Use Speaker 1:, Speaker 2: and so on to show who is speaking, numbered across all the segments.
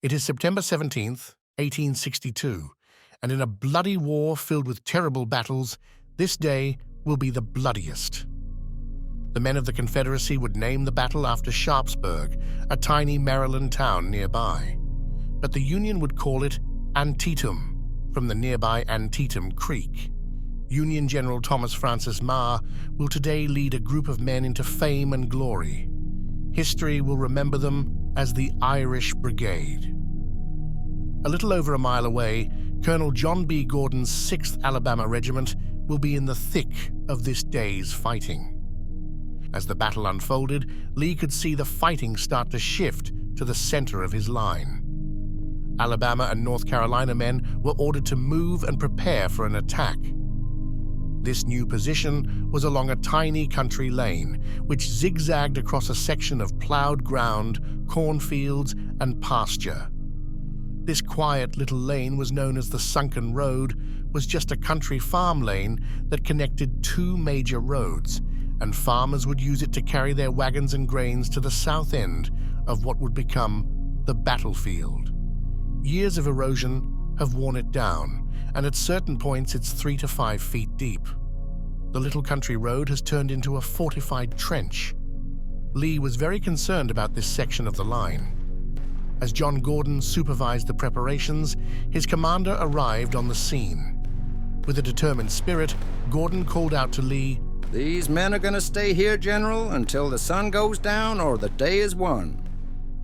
Speaker 1: It is September 17th, 1862, and in a bloody war filled with terrible battles, this day will be the bloodiest. The men of the Confederacy would name the battle after Sharpsburg, a tiny Maryland town nearby. But the Union would call it Antietam, from the nearby Antietam Creek. Union General Thomas Francis Meagher will today lead a group of men into fame and glory. History will remember them as the Irish Brigade. A little over a mile away, Colonel John B. Gordon's 6th Alabama Regiment will be in the thick of this day's fighting. As the battle unfolded, Lee could see the fighting start to shift to the center of his line. Alabama and North Carolina men were ordered to move and prepare for an attack. This new position was along a tiny country lane, which zigzagged across a section of plowed ground, cornfields, and pasture. This quiet little lane was known as the Sunken Road, was just a country farm lane that connected two major roads, and farmers would use it to carry their wagons and grains to the south end of what would become the battlefield. Years of erosion have worn it down, and at certain points it's 3 to 5 feet deep. The little country road has turned into a fortified trench. Lee was very concerned about this section of the line. As John Gordon supervised the preparations, his commander arrived on the scene. With a determined spirit, Gordon called out to Lee,
Speaker 2: "These men are going to stay here, General, until the sun goes down or the day is won."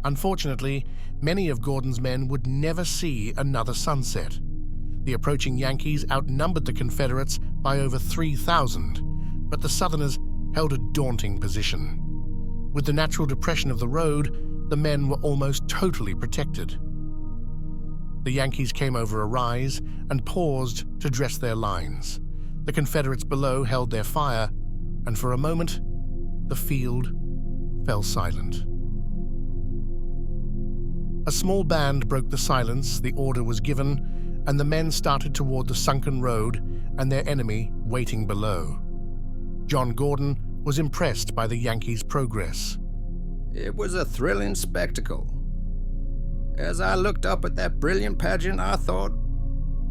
Speaker 1: Unfortunately, many of Gordon's men would never see another sunset. The approaching Yankees outnumbered the Confederates by over 3,000, but the Southerners held a daunting position. With the natural depression of the road, the men were almost totally protected. The Yankees came over a rise and paused to dress their lines. The Confederates below held their fire, and for a moment, the field fell silent. A small band broke the silence, the order was given, and the men started toward the sunken road and their enemy waiting below. John Gordon was impressed by the Yankees' progress.
Speaker 2: It was a thrilling spectacle. As I looked up at that brilliant pageant, I thought,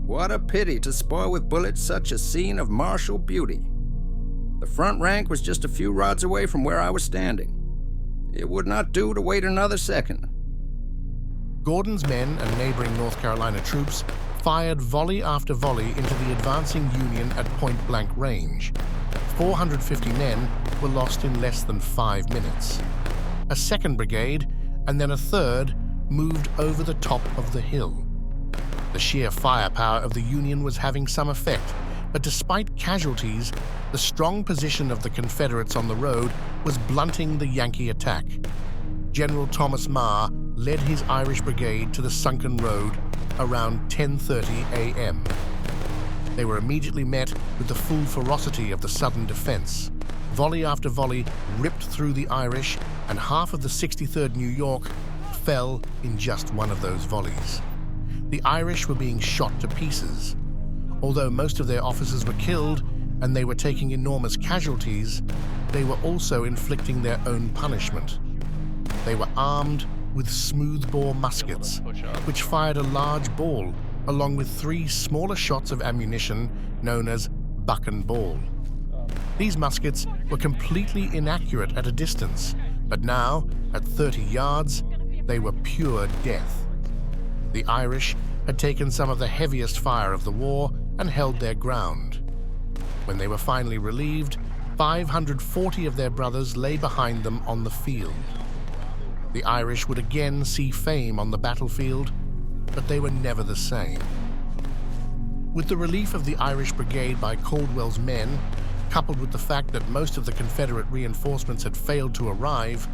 Speaker 2: what a pity to spoil with bullets such a scene of martial beauty. The front rank was just a few rods away from where I was standing. It would not do to wait another second.
Speaker 1: Gordon's men and neighboring North Carolina troops fired volley after volley into the advancing Union at point-blank range. 450 men were lost in less than 5 minutes. A second brigade, and then a third, moved over the top of the hill. The sheer firepower of the Union was having some effect, but despite casualties, the strong position of the Confederates on the road was blunting the Yankee attack. General Thomas Meagher led his Irish Brigade to the sunken road around 10:30 a.m. They were immediately met with the full ferocity of the Southern defense. Volley after volley ripped through the Irish, and half of the 63rd New York fell in just one of those volleys. The Irish were being shot to pieces. Although most of their officers were killed and they were taking enormous casualties, they were also inflicting their own punishment. They were armed with smoothbore muskets, which fired a large ball along with 3 smaller shots of ammunition known as buck and ball. These muskets were completely inaccurate at a distance, but now, at 30 yards, they were pure death. The Irish had taken some of the heaviest fire of the war and held their ground. When they were finally relieved, 540 of their brothers lay behind them on the field. The Irish would again see fame on the battlefield, but they were never the same. With the relief of the Irish Brigade by Caldwell's men, coupled with the fact that most of the Confederate reinforcements had failed to arrive,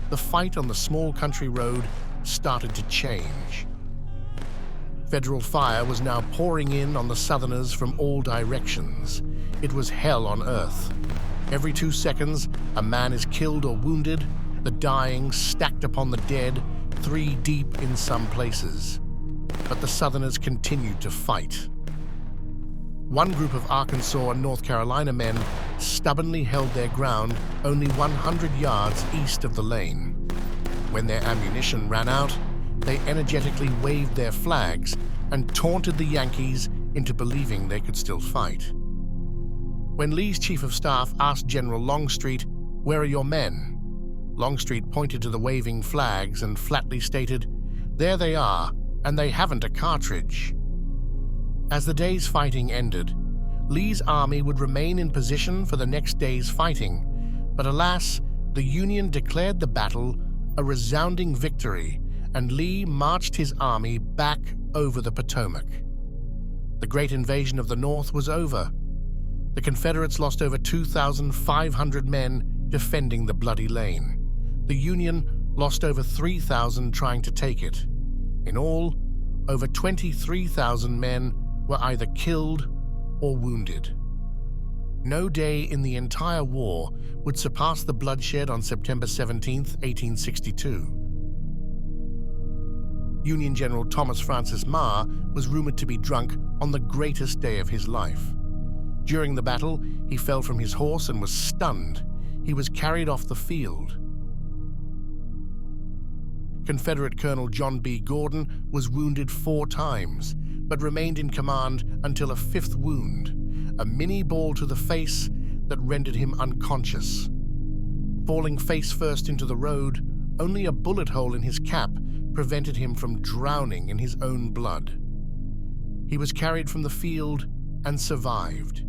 Speaker 1: the fight on the small country road started to change. Federal fire was now pouring in on the Southerners from all directions. It was hell on earth. Every 2 seconds, a man is killed or wounded, the dying stacked upon the dead, 3 deep in some places. But the Southerners continued to fight. One group of Arkansas and North Carolina men stubbornly held their ground only 100 yards east of the lane. When their ammunition ran out, they energetically waved their flags and taunted the Yankees into believing they could still fight. When Lee's chief of staff asked General Longstreet, "Where are your men?" Longstreet pointed to the waving flags and flatly stated, "There they are, and they haven't a cartridge." As the day's fighting ended, Lee's army would remain in position for the next day's fighting, but alas, the Union declared the battle a resounding victory, and Lee marched his army back over the Potomac. The great invasion of the North was over. The Confederates lost over 2,500 men defending the Bloody Lane. The Union lost over 3,000 trying to take it. In all, over 23,000 men were either killed or wounded. No day in the entire war would surpass the bloodshed on September 17, 1862. Union General Thomas Francis Meagher was rumored to be drunk on the greatest day of his life. During the battle, he fell from his horse and was stunned. He was carried off the field. Confederate Colonel John B. Gordon was wounded 4 times, but remained in command until a 5th wound, a mini ball to the face that rendered him unconscious. Falling face first into the road, only a bullet hole in his cap prevented him from drowning in his own blood. He was carried from the field and survived.